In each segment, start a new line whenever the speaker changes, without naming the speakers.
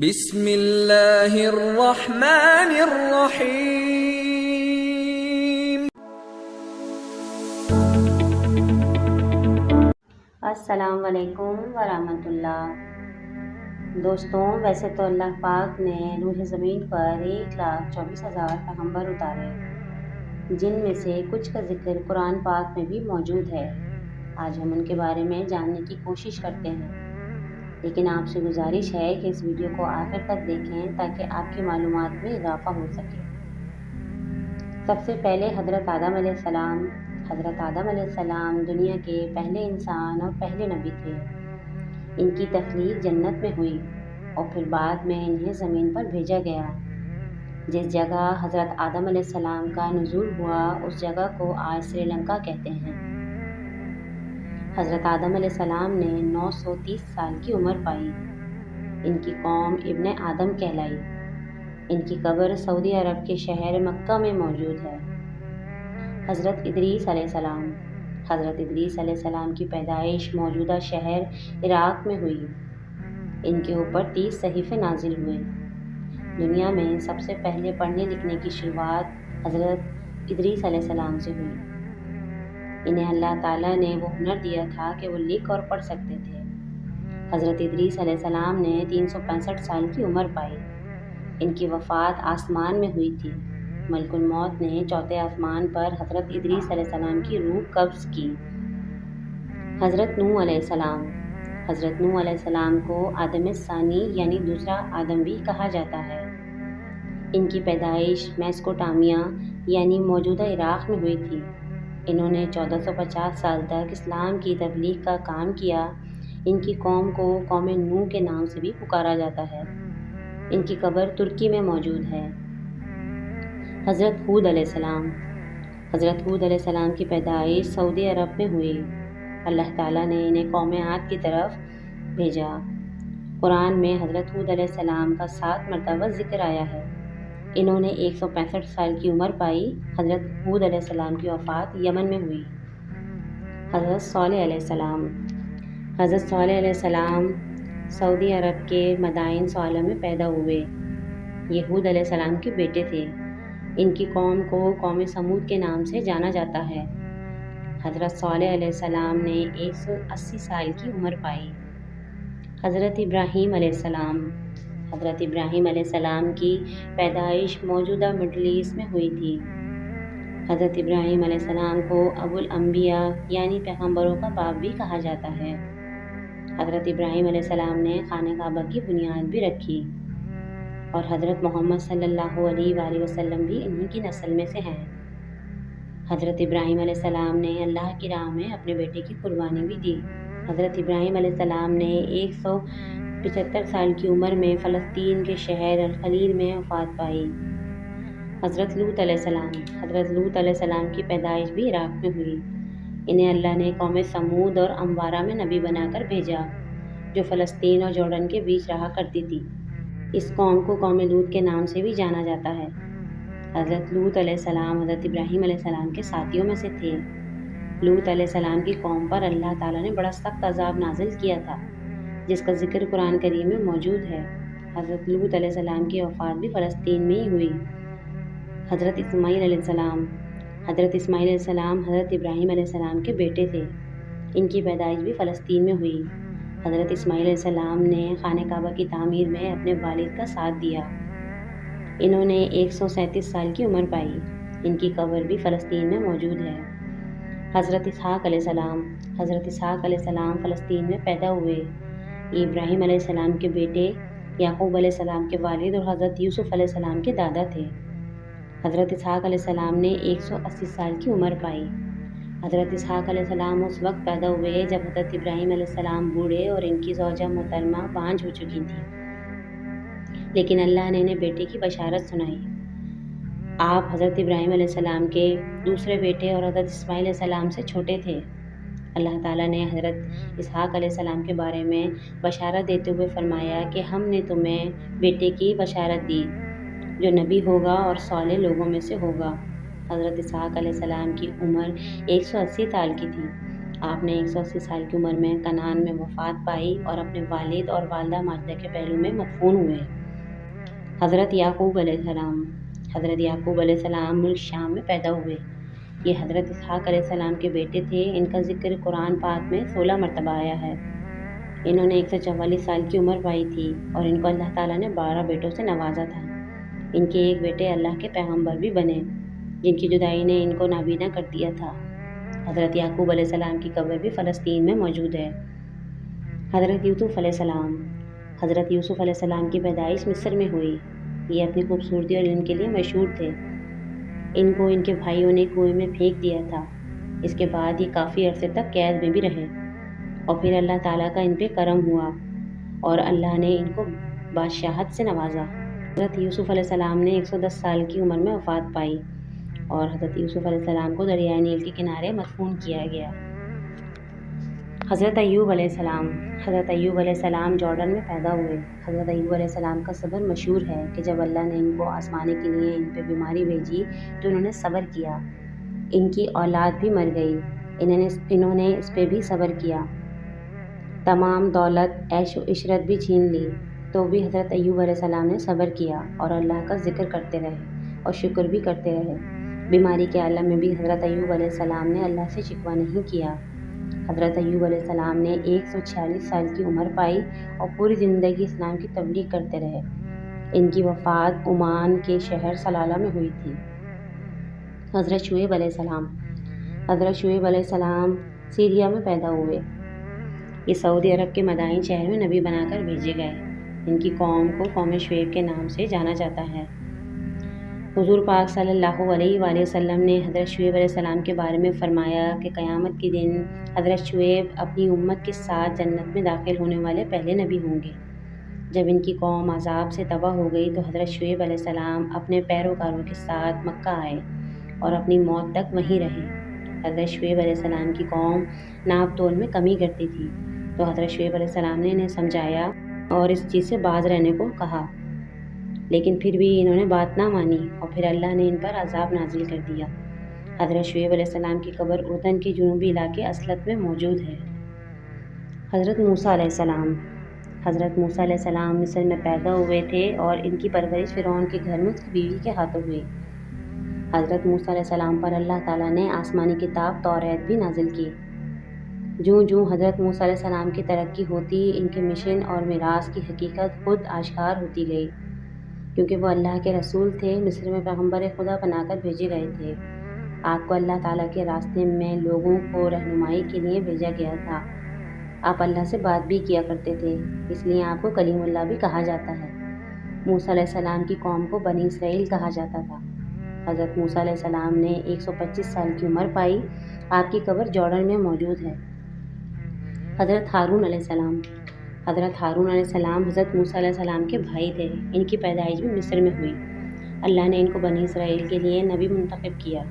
بسم اللہ الرحمن الرحیم۔
السلام علیکم ورحمۃ اللہ۔ دوستوں، ویسے تو اللہ پاک نے روح زمین پر 1,24,000 پیغمبر اتارے، جن میں سے کچھ کا ذکر قرآن پاک میں بھی موجود ہے۔ آج ہم ان کے بارے میں جاننے کی کوشش کرتے ہیں، لیکن آپ سے گزارش ہے کہ اس ویڈیو کو آخر تک دیکھیں تاکہ آپ کی معلومات میں اضافہ ہو سکے۔ سب سے پہلے حضرت آدم علیہ السلام۔ حضرت آدم علیہ السلام دنیا کے پہلے انسان اور پہلے نبی تھے۔ ان کی تخلیق جنت میں ہوئی اور پھر بعد میں انہیں زمین پر بھیجا گیا۔ جس جگہ حضرت آدم علیہ السلام کا نزول ہوا اس جگہ کو آج سری لنکا کہتے ہیں۔ حضرت آدم علیہ السلام نے 930 سال کی عمر پائی۔ ان کی قوم ابن آدم کہلائی۔ ان کی قبر سعودی عرب کے شہر مکہ میں موجود ہے۔ حضرت ادریس علیہ السلام۔ حضرت ادریس علیہ السلام کی پیدائش موجودہ شہر عراق میں ہوئی۔ ان کے اوپر 30 صحیفے نازل ہوئے۔ دنیا میں سب سے پہلے پڑھنے لکھنے کی شروعات حضرت ادریس علیہ السلام سے ہوئی۔ انہیں اللہ تعالیٰ نے وہ ہنر دیا تھا کہ وہ لکھ اور پڑھ سکتے تھے۔ حضرت ادریس علیہ السلام نے 365 سال کی عمر پائی۔ ان کی وفات آسمان میں ہوئی تھی۔ ملک الموت نے چوتھے آسمان پر حضرت ادریس علیہ السلام کی روح قبض کی۔ حضرت نوح علیہ السلام۔ حضرت نوح علیہ السلام کو آدم ثانی یعنی دوسرا آدم بھی کہا جاتا ہے۔ ان کی پیدائش میسوپوٹامیہ یعنی موجودہ عراق میں ہوئی تھی۔ انہوں نے 1450 سال تک اسلام کی تبلیغ کا کام کیا۔ ان کی قوم کو قوم نوح کے نام سے بھی پکارا جاتا ہے۔ ان کی قبر ترکی میں موجود ہے۔ حضرت ہود علیہ السلام۔ حضرت ہود علیہ السلام کی پیدائش سعودی عرب میں ہوئی۔ اللہ تعالیٰ نے انہیں قوم عاد کی طرف بھیجا۔ قرآن میں حضرت ہود علیہ السلام کا 7 مرتبہ ذکر آیا ہے۔ انہوں نے 165 سال کی عمر پائی۔ حضرت ہود علیہ السلام کی وفات یمن میں ہوئی۔ حضرت صالح علیہ السلام۔ حضرت صالح علیہ السلام سعودی عرب کے مدائن صالح میں پیدا ہوئے۔ یہ ہود علیہ السلام کے بیٹے تھے۔ ان کی قوم کو قوم سمود کے نام سے جانا جاتا ہے۔ حضرت صالح علیہ السلام نے 180 سال کی عمر پائی۔ حضرت ابراہیم علیہ السلام۔ حضرت ابراہیم علیہ السلام کی پیدائش موجودہ مڈل ایسٹ میں ہوئی تھی۔ حضرت ابراہیم علیہ السلام کو ابو الانبیاء یعنی پیغمبروں کا باپ بھی کہا جاتا ہے۔ حضرت ابراہیم علیہ السلام نے خانہ کعبہ کی بنیاد بھی رکھی اور حضرت محمد صلی اللہ علیہ وآلہ وسلم بھی انہی کی نسل میں سے ہیں۔ حضرت ابراہیم علیہ السلام نے اللہ کی راہ میں اپنے بیٹے کی قربانی بھی دی۔ حضرت ابراہیم علیہ السلام نے 175 سال کی عمر میں فلسطین کے شہر الخلیل میں وفات پائی۔ حضرت لوط علیہ السلام۔ حضرت لوط علیہ السلام کی پیدائش بھی عراق میں ہوئی۔ انہیں اللہ نے قوم سمود اور اموارہ میں نبی بنا کر بھیجا، جو فلسطین اور جارڈن کے بیچ رہا کرتی تھی۔ اس قوم کو قوم لوط کے نام سے بھی جانا جاتا ہے۔ حضرت لوط علیہ السلام حضرت ابراہیم علیہ السلام کے ساتھیوں میں سے تھے۔ لوط علیہ السلام کی قوم پر اللہ تعالیٰ نے بڑا سخت عذاب نازل کیا تھا، جس کا ذکر قرآن کریم میں موجود ہے۔ حضرت لوط علیہ السلام کی وفات بھی فلسطین میں ہی ہوئی۔ حضرت اسماعیل علیہ السلام۔ حضرت اسماعیل علیہ السلام حضرت ابراہیم علیہ السلام کے بیٹے تھے۔ ان کی پیدائش بھی فلسطین میں ہوئی۔ حضرت اسماعیل علیہ السلام نے خانہ کعبہ کی تعمیر میں اپنے والد کا ساتھ دیا۔ انہوں نے 137 سال کی عمر پائی۔ ان کی قبر بھی فلسطین میں موجود ہے۔ حضرت اسحاق علیہ السلام۔ حضرت اسحاق علیہ السلام فلسطین میں پیدا ہوئے۔ یہ ابراہیم علیہ السلام کے بیٹے، یعقوب علیہ السلام کے والد اور حضرت یوسف علیہ السلام کے دادا تھے۔ حضرت اسحاق علیہ السلام نے 180 سال کی عمر پائی۔ حضرت اسحاق علیہ السلام اس وقت پیدا ہوئے جب حضرت ابراہیم علیہ السلام بوڑھے اور ان کی زوجہ محترمہ بانجھ ہو چکی تھیں، لیکن اللہ نے انہیں بیٹے کی بشارت سنائی۔ آپ حضرت ابراہیم علیہ السلام کے دوسرے بیٹے اور حضرت اسماعیل علیہ السلام سے چھوٹے تھے۔ اللہ تعالیٰ نے حضرت اسحاق علیہ السلام کے بارے میں بشارت دیتے ہوئے فرمایا کہ ہم نے تمہیں بیٹے کی بشارت دی جو نبی ہوگا اور صالح لوگوں میں سے ہوگا۔ حضرت اسحاق علیہ السلام کی عمر 180 سال کی تھی۔ آپ نے 180 سال کی عمر میں کنعان میں وفات پائی اور اپنے والد اور والدہ ماجدہ کے پہلو میں مدفون ہوئے۔ حضرت یعقوب علیہ السلام ملک شام میں پیدا ہوئے۔ یہ حضرت اسحاق علیہ السلام کے بیٹے تھے۔ ان کا ذکر قرآن پاک میں 16 مرتبہ آیا ہے۔ انہوں نے 144 سال کی عمر پائی تھی اور ان کو اللہ تعالیٰ نے 12 بیٹوں سے نوازا تھا۔ ان کے ایک بیٹے اللہ کے پیغمبر بھی بنے، جن کی جدائی نے ان کو نابینا کر دیا تھا۔ حضرت یعقوب علیہ السلام کی قبر بھی فلسطین میں موجود ہے۔ حضرت یوسف علیہ السلام کی پیدائش مصر میں ہوئی۔ یہ اپنی خوبصورتی اور علم کے لیے مشہور تھے۔ ان کو ان کے بھائیوں نے کنویں میں پھینک دیا تھا۔ اس کے بعد یہ کافی عرصے تک قید میں بھی رہے اور پھر اللہ تعالیٰ کا ان پہ کرم ہوا اور اللہ نے ان کو بادشاہت سے نوازا۔ حضرت یوسف علیہ السلام نے 110 سال کی عمر میں وفات پائی اور حضرت یوسف علیہ السلام کو دریائے نیل کے کنارے مدفون کیا گیا۔ حضرت ایوب علیہ السلام جارڈن میں پیدا ہوئے۔ حضرت ایوب علیہ السلام کا صبر مشہور ہے کہ جب اللہ نے ان کو آزمانے کے لیے ان پہ بیماری بھیجی تو انہوں نے صبر کیا۔ ان کی اولاد بھی مر گئی، انہوں نے اس پہ بھی صبر کیا۔ تمام دولت، عیش و عشرت بھی چھین لی تو بھی حضرت ایوب علیہ السلام نے صبر کیا اور اللہ کا ذکر کرتے رہے اور شکر بھی کرتے رہے۔ بیماری کے عالم میں بھی حضرت ایوب علیہ السلام نے اللہ سے شکوہ نہیں کیا۔ حضرت ایوب علیہ السلام نے 146 سال کی عمر پائی اور پوری زندگی اسلام کی تبلیغ کرتے رہے۔ ان کی وفات عمان کے شہر صلالہ میں ہوئی تھی۔ حضرت شعیب علیہ السلام سیریا میں پیدا ہوئے۔ یہ سعودی عرب کے مدائن شہر میں نبی بنا کر بھیجے گئے۔ ان کی قوم کو قوم شعیب کے نام سے جانا جاتا ہے۔ حضور پاک صلی اللہ علیہ وآلہ وسلم نے حضرت شعیب علیہ السلام کے بارے میں فرمایا کہ قیامت کے دن حضرت شعیب اپنی امت کے ساتھ جنت میں داخل ہونے والے پہلے نبی ہوں گے۔ جب ان کی قوم عذاب سے تباہ ہو گئی تو حضرت شعیب علیہ السلام اپنے پیروکاروں کے ساتھ مکہ آئے اور اپنی موت تک وہیں رہے۔ حضرت شعیب علیہ السلام کی قوم ناپ تول میں کمی کرتی تھی تو حضرت شعیب علیہ السلام نے انہیں سمجھایا اور اس چیز سے باز رہنے کو کہا، لیکن پھر بھی انہوں نے بات نہ مانی اور پھر اللہ نے ان پر عذاب نازل کر دیا۔ حضرت شعیب علیہ السلام کی قبر اردن کے جنوبی علاقے اسلط میں موجود ہے۔ حضرت موسیٰ علیہ السلام مصر میں پیدا ہوئے تھے اور ان کی پرورش فرعون کے گھر میں اس کی بیوی کے ہاتھوں ہوئی۔ حضرت موسیٰ علیہ السلام پر اللہ تعالیٰ نے آسمانی کتاب توریت بھی نازل کی۔ جوں حضرت موسیٰ علیہ السلام کی ترقی ہوتی، ان کے مشن اور میراث کی حقیقت خود آشکار ہوتی گئی، کیونکہ وہ اللہ کے رسول تھے، مصر میں پیغمبر خدا بنا کر بھیجے گئے تھے۔ آپ کو اللہ تعالیٰ کے راستے میں لوگوں کو رہنمائی کے لیے بھیجا گیا تھا۔ آپ اللہ سے بات بھی کیا کرتے تھے، اس لیے آپ کو کلیم اللہ بھی کہا جاتا ہے۔ موسیٰ علیہ السلام کی قوم کو بنی اسرائیل کہا جاتا تھا۔ حضرت موسیٰ علیہ السلام نے 125 سال کی عمر پائی۔ آپ کی قبر جارڈن میں موجود ہے۔ حضرت ہارون علیہ السلام حضرت موسیٰ علیہ السلام کے بھائی تھے۔ ان کی پیدائش بھی مصر میں ہوئی۔ اللہ نے ان کو بنی اسرائیل کے لیے نبی منتخب کیا۔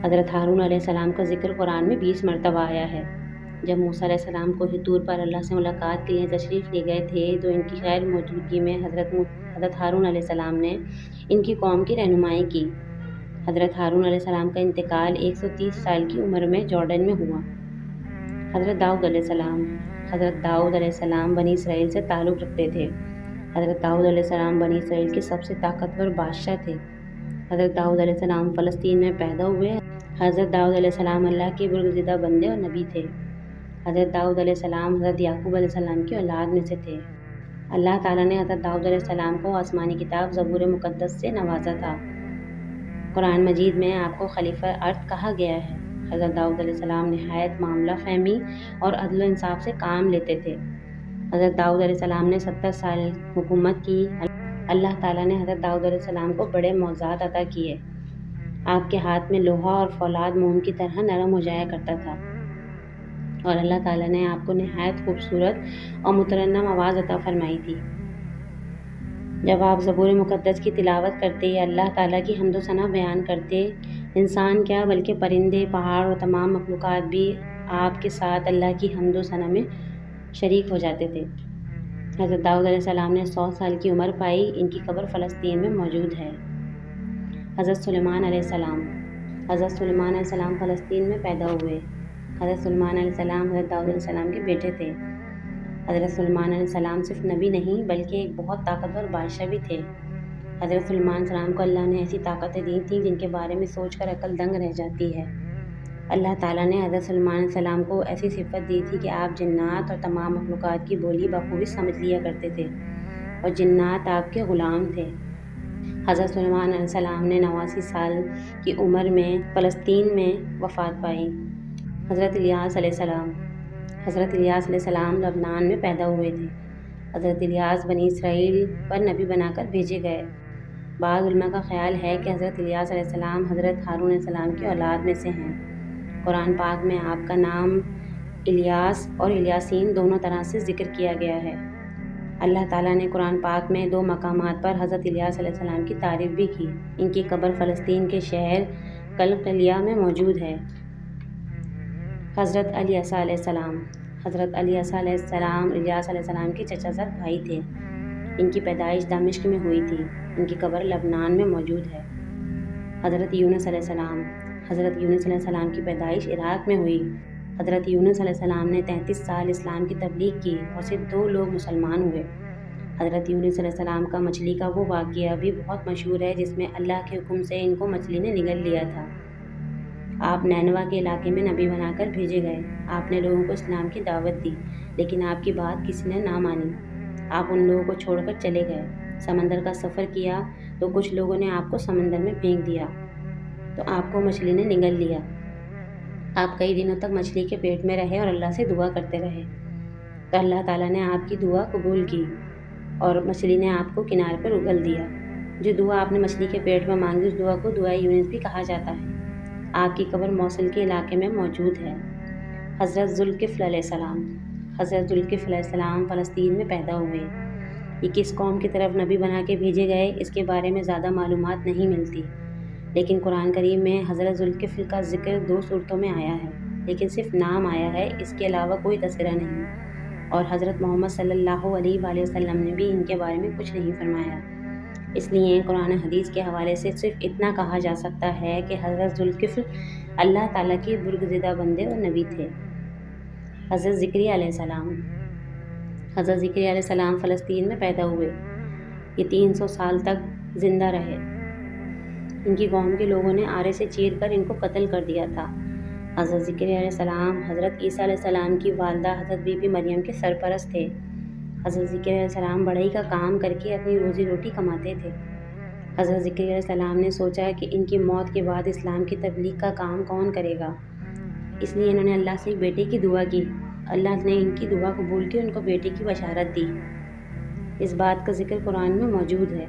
حضرت ہارون علیہ السلام کا ذکر قرآن میں 20 مرتبہ آیا ہے۔ جب موسیٰ علیہ السلام کو طور پر اللہ سے ملاقات کے لیے تشریف لے گئے تھے تو ان کی غیر موجودگی میں حضرت ہارون علیہ السلام نے ان کی قوم کی رہنمائی کی۔ حضرت ہارون علیہ السلام کا انتقال 130 سال کی عمر میں جارڈن میں ہوا۔ حضرت داؤد علیہ السلام بنی اسرائیل سے تعلق رکھتے تھے۔ حضرت داؤد علیہ السلام بنی اسرائیل کے سب سے طاقتور بادشاہ تھے۔ حضرت داؤد علیہ السلام فلسطین میں پیدا ہوئے۔ حضرت داؤد علیہ السلام اللہ کے برگزیدہ بندے اور نبی تھے۔ حضرت داؤد علیہ السلام حضرت یعقوب علیہ السلام کی اولاد میں سے تھے۔ اللہ تعالیٰ نے حضرت داؤد علیہ السلام کو آسمانی کتاب زبور مقدس سے نوازا تھا۔ قرآن مجید میں آپ کو خلیفہ ارض کہا گیا ہے۔ حضرت داؤد علیہ السلام نہایت معاملہ فہمی اور عدل و انصاف سے کام لیتے تھے۔ حضرت داؤد علیہ السلام نے 70 سال حکومت کی۔ اللہ تعالیٰ نے حضرت داؤد علیہ السلام کو بڑے معجزات عطا کیے۔ آپ کے ہاتھ میں لوہا اور فولاد موم کی طرح نرم ہو جایا کرتا تھا اور اللہ تعالیٰ نے آپ کو نہایت خوبصورت اور مترنم آواز عطا فرمائی تھی۔ جب آپ زبور مقدس کی تلاوت کرتے یا اللہ تعالیٰ کی حمد و ثنا بیان کرتے، انسان کیا بلکہ پرندے، پہاڑ اور تمام مخلوقات بھی آپ کے ساتھ اللہ کی حمد و ثنا میں شریک ہو جاتے تھے۔ حضرت داؤد علیہ السلام نے 100 سال کی عمر پائی۔ ان کی قبر فلسطین میں موجود ہے۔ حضرت سلیمان علیہ السلام فلسطین میں پیدا ہوئے۔ حضرت سلیمان علیہ السلام حضرت داؤد علیہ السلام کے بیٹے تھے۔ حضرت سلیمان علیہ السلام صرف نبی نہیں بلکہ ایک بہت طاقتور بادشاہ بھی تھے۔ حضرت سلیمان علیہ السلام کو اللہ نے ایسی طاقتیں دی تھیں جن کے بارے میں سوچ کر عقل دنگ رہ جاتی ہے۔ اللہ تعالیٰ نے حضرت سلیمان علیہ السلام کو ایسی صفت دی تھی کہ آپ جنات اور تمام مخلوقات کی بولی بخوبی سمجھ لیا کرتے تھے اور جنات آپ کے غلام تھے۔ حضرت سلیمان علیہ السلام نے 89 سال کی عمر میں فلسطین میں وفات پائی۔ حضرت الیاس علیہ السلام لبنان میں پیدا ہوئے تھے۔ حضرت الیاس بنی اسرائیل پر نبی بنا کر بھیجے گئے۔ بعض علماء کا خیال ہے کہ حضرت الیاس علیہ السلام حضرت ہارون علیہ السلام کی اولاد میں سے ہیں۔ قرآن پاک میں آپ کا نام الیاس اور الیاسین دونوں طرح سے ذکر کیا گیا ہے۔ اللہ تعالیٰ نے قرآن پاک میں 2 مقامات پر حضرت الیاس علیہ السلام کی تعریف بھی کی۔ ان کی قبر فلسطین کے شہر قلقلیہ میں موجود ہے۔ حضرت الیاس علیہ السلام الیاس علیہ السلام کے چچا زاد بھائی تھے۔ ان کی پیدائش دمشق میں ہوئی تھی۔ ان کی قبر لبنان میں موجود ہے۔ حضرت یونس علیہ السلام کی پیدائش عراق میں ہوئی۔ حضرت یونس علیہ السلام نے 33 سال اسلام کی تبلیغ کی اور صرف 2 لوگ مسلمان ہوئے۔ حضرت یونس علیہ السلام کا مچھلی کا وہ واقعہ بھی بہت مشہور ہے جس میں اللہ کے حکم سے ان کو مچھلی نے نگل لیا تھا۔ آپ نینوا کے علاقے میں نبی بنا کر بھیجے گئے۔ آپ نے لوگوں کو اسلام کی دعوت دی لیکن آپ کی بات کسی نے نہ مانی۔ آپ ان لوگوں کو چھوڑ کر چلے گئے۔ سمندر کا سفر کیا تو کچھ لوگوں نے آپ کو سمندر میں پھینک دیا تو آپ کو مچھلی نے نگل لیا۔ آپ کئی دنوں تک مچھلی کے پیٹ میں رہے اور اللہ سے دعا کرتے رہے تو اللہ تعالیٰ نے آپ کی دعا قبول کی اور مچھلی نے آپ کو کنارے پر اگل دیا۔ جو دعا آپ نے مچھلی کے پیٹ میں مانگی اس دعا کو دعائے یونس بھی کہا جاتا ہے۔ آپ کی قبر موصل کے علاقے میں موجود ہے۔ حضرت ذوالکفل علیہ السلام فلسطین میں پیدا ہوئے۔ یہ کس قوم کی طرف نبی بنا کے بھیجے گئے اس کے بارے میں زیادہ معلومات نہیں ملتی، لیکن قرآن کریم میں حضرت ذوالکفل کا ذکر 2 صورتوں میں آیا ہے، لیکن صرف نام آیا ہے، اس کے علاوہ کوئی تذکرہ نہیں، اور حضرت محمد صلی اللہ علیہ وآلہ وسلم نے بھی ان کے بارے میں کچھ نہیں فرمایا۔ اس لیے قرآن حدیث کے حوالے سے صرف اتنا کہا جا سکتا ہے کہ حضرت ذوالکفل اللہ تعالیٰ کے برگزیدہ بندے اور نبی تھے۔ حضرت زکریا علیہ السلام فلسطین میں پیدا ہوئے۔ یہ 300 سال تک زندہ رہے۔ ان کی قوم کے لوگوں نے آرے سے چیر کر ان کو قتل کر دیا تھا۔ حضرت زکریا علیہ السلام حضرت عیسیٰ علیہ السلام کی والدہ حضرت بی بی مریم کے سرپرست تھے۔ حضرت زکریا علیہ السلام بڑھئی کا کام کر کے اپنی روزی روٹی کماتے تھے۔ حضرت زکریا علیہ السلام نے سوچا کہ ان کی موت کے بعد اسلام کی تبلیغ کا کام کون کرے گا، اس لیے انہوں نے اللہ سے ایک بیٹے کی دعا کی۔ اللہ نے ان کی دعا قبول کی، ان کو بیٹے کی بشارت دی۔ اس بات کا ذکر قرآن میں موجود ہے۔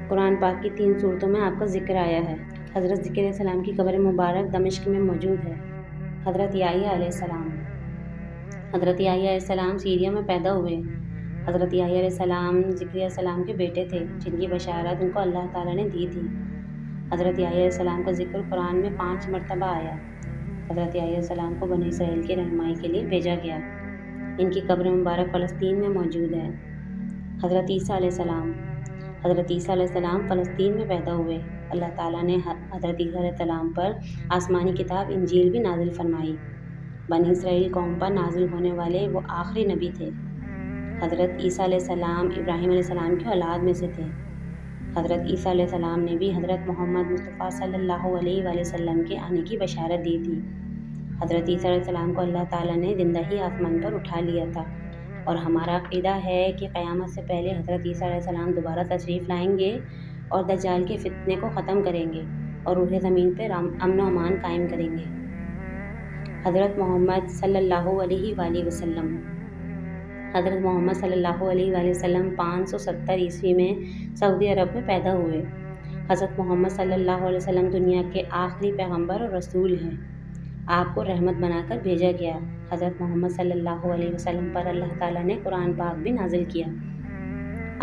قرآن پاک کی 3 صورتوں میں آپ کا ذکر آیا ہے۔ حضرت زکریا علیہ السلام کی قبر مبارک دمشق میں موجود ہے۔ حضرت یحییٰ علیہ السلام سیریا میں پیدا ہوئے۔ حضرت یحییٰ علیہ السلام زکریا علیہ السلام کے بیٹے تھے جن کی بشارت ان کو اللہ تعالیٰ نے دی تھی۔ حضرت یحییٰ علیہ السلام کا ذکر قرآن میں 5 مرتبہ آیا۔ حضرت یحییٰ علیہ السلام کو بنی اسرائیل کی رہنمائی کے لیے بھیجا گیا۔ ان کی قبر مبارک فلسطین میں موجود ہے۔ حضرت عیسیٰ علیہ السلام فلسطین میں پیدا ہوئے۔ اللہ تعالیٰ نے حضرت عیسیٰ علیہ السلام پر آسمانی کتاب انجیل بھی نازل فرمائی۔ بنی اسرائیل قوم پر نازل ہونے والے وہ آخری نبی تھے۔ حضرت عیسیٰ علیہ السلام ابراہیم علیہ السلام کی اولاد میں سے تھے۔ حضرت عیسیٰ علیہ السلام نے بھی حضرت محمد مصطفیٰ صلی اللہ علیہ وآلہ وسلم کے آنے کی بشارت دی تھی۔ حضرت عیسیٰ علیہ السلام کو اللہ تعالیٰ نے زندہ ہی آسمان پر اٹھا لیا تھا، اور ہمارا عقیدہ ہے کہ قیامت سے پہلے حضرت عیسیٰ علیہ السلام دوبارہ تشریف لائیں گے اور دجال کے فتنے کو ختم کریں گے اور روح زمین پر امن و امان قائم کریں گے۔ حضرت محمد صلی اللہ علیہ وآلہ وسلم 570 عیسوی میں سعودی عرب میں پیدا ہوئے۔ حضرت محمد صلی اللہ علیہ وسلم دنیا کے آخری پیغمبر اور رسول ہیں۔ آپ کو رحمت بنا کر بھیجا گیا۔ حضرت محمد صلی اللہ علیہ وسلم پر اللہ تعالیٰ نے قرآن پاک بھی نازل کیا۔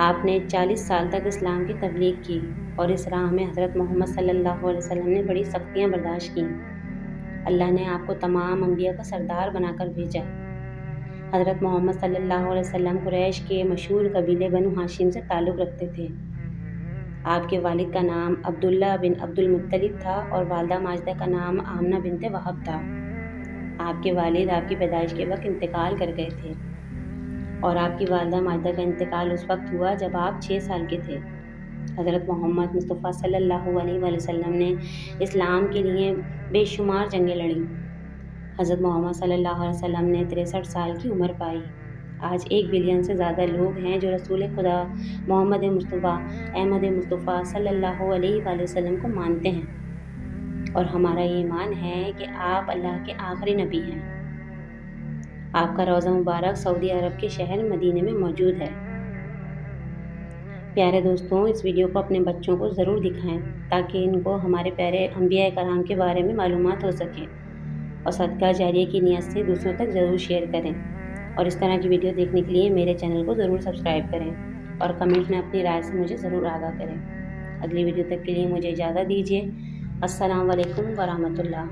آپ نے 40 سال تک اسلام کی تبلیغ کی اور اس راہ میں حضرت محمد صلی اللہ علیہ وسلم نے بڑی سختیاں برداشت کیں۔ اللہ نے آپ کو تمام انبیاء کا سردار بنا کر بھیجا۔ حضرت محمد صلی اللہ علیہ وسلم قریش کے مشہور قبیلے بنو ہاشم سے تعلق رکھتے تھے۔ آپ کے والد کا نام عبداللہ بن عبد المطلب تھا اور والدہ ماجدہ کا نام آمنہ بنت وہب تھا۔ آپ کے والد آپ کی پیدائش کے وقت انتقال کر گئے تھے اور آپ کی والدہ ماجدہ کا انتقال اس وقت ہوا جب آپ 6 سال کے تھے۔ حضرت محمد مصطفیٰ صلی اللہ علیہ وآلہ وسلم نے اسلام کے لیے بے شمار جنگیں لڑیں۔ حضرت محمد صلی اللہ علیہ وسلم نے 63 سال کی عمر پائی۔ آج 1 بلین سے زیادہ لوگ ہیں جو رسول خدا محمد مصطفیٰ احمد مصطفیٰ صلی اللہ علیہ وآلہ وسلم کو مانتے ہیں، اور ہمارا یہ ایمان ہے کہ آپ اللہ کے آخری نبی ہیں۔ آپ کا روضہ مبارک سعودی عرب کے شہر مدینہ میں موجود ہے۔ پیارے دوستوں، اس ویڈیو کو اپنے بچوں کو ضرور دکھائیں تاکہ ان کو ہمارے پیارے انبیاء کرام کے بارے میں معلومات ہو سکے، اور صدقہ جاریہ کی نیت سے دوسروں تک ضرور شیئر کریں، اور اس طرح کی ویڈیو دیکھنے کے لیے میرے چینل کو ضرور سبسکرائب کریں، اور کمنٹ میں اپنی رائے سے مجھے ضرور آگاہ کریں۔ اگلی ویڈیو تک کے لیے مجھے اجازت دیجیے۔ السلام علیکم ورحمۃ اللہ۔